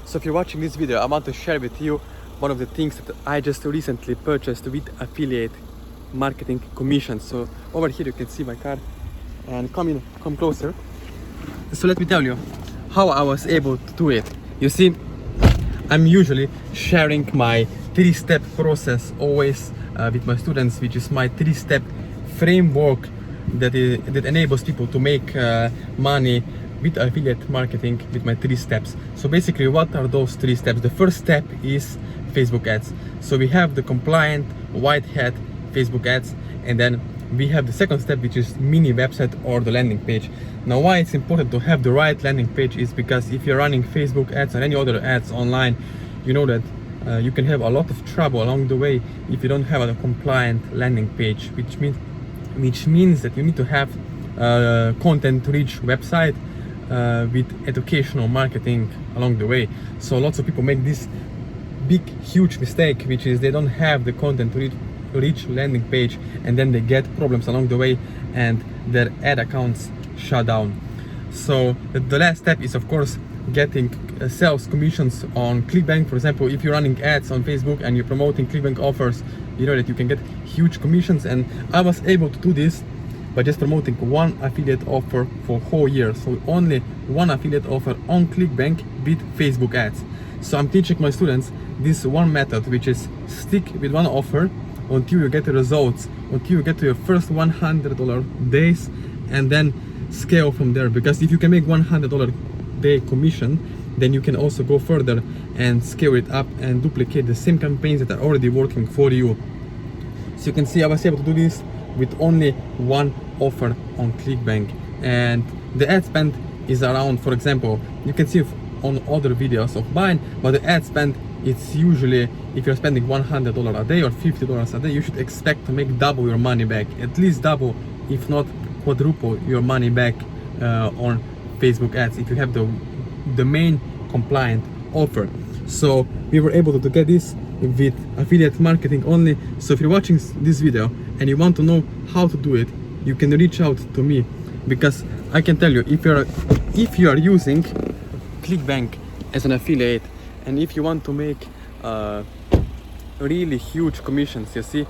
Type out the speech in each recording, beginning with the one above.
So if you're watching this video, I want to share with you one of the things that I just recently purchased with affiliate marketing commissions. So over here you can see my card, and come closer. So let me tell you how I was able to do it. You see, I'm usually sharing my 3-step process always with my students, which is my 3-step framework that enables people to make money with affiliate marketing with my 3 steps. So basically, what are those 3 steps? The first step is Facebook ads. So we have the compliant white hat Facebook ads, and then we have the second step, which is mini website or the landing page. Now, why it's important to have the right landing page is because if you're running Facebook ads or any other ads online, you know that you can have a lot of trouble along the way if you don't have a compliant landing page, which means that you need to have content-rich website with educational marketing along the way. So lots of people make this huge mistake, which is they don't have the content-rich landing page, and then they get problems along the way and their ad accounts shut down. So the last step is, of course, getting sales commissions on Clickbank. For example, if you're running ads on Facebook and you're promoting Clickbank offers, you know that you can get huge commissions, and I was able to do this by just promoting one affiliate offer for whole year. So only one affiliate offer on Clickbank with Facebook ads. So I'm teaching my students this one method, which is stick with one offer until you get the results, until you get to your first $100 days, and then scale from there. Because if you can make $100 day commission, then you can also go further and scale it up and duplicate the same campaigns that are already working for you. So you can see I was able to do this with only one offer on Clickbank, and the ad spend is around, for example, you can see on other videos of mine, but the ad spend, it's usually, if you're spending $100 a day or $50 a day, you should expect to make double your money back, at least double, if not quadruple your money back on Facebook ads if you have the main compliant offer. So we were able to get this with affiliate marketing only. So if you're watching this video and you want to know how to do it, you can reach out to me, because I can tell you, if you are using Clickbank as an affiliate, and if you want to make really huge commissions, you see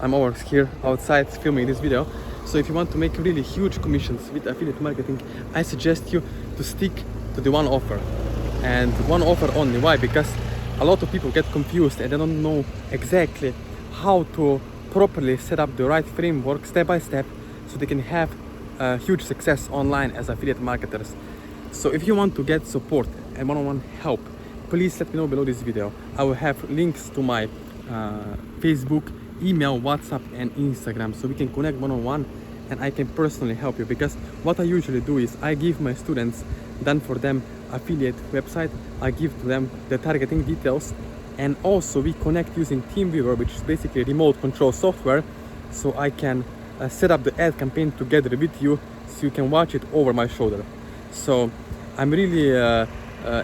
I'm over here outside filming this video. So if you want to make really huge commissions with affiliate marketing, I suggest you to stick to the one offer, and one offer only. Why? Because a lot of people get confused and they don't know exactly how to properly set up the right framework step by step so they can have huge success online as affiliate marketers. So if you want to get support and one-on-one help, please let me know below this video. I will have links to my Facebook, email, WhatsApp and Instagram, so we can connect one-on-one and I can personally help you. Because what I usually do is I give my students done for them affiliate website, I give to them the targeting details, and also we connect using TeamViewer, which is basically remote control software, so I can set up the ad campaign together with you so you can watch it over my shoulder. So I'm really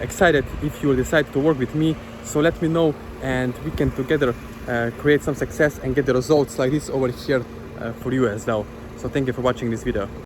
excited if you decide to work with me, so let me know and we can together create some success and get the results like this over here for you as well. So thank you for watching this video.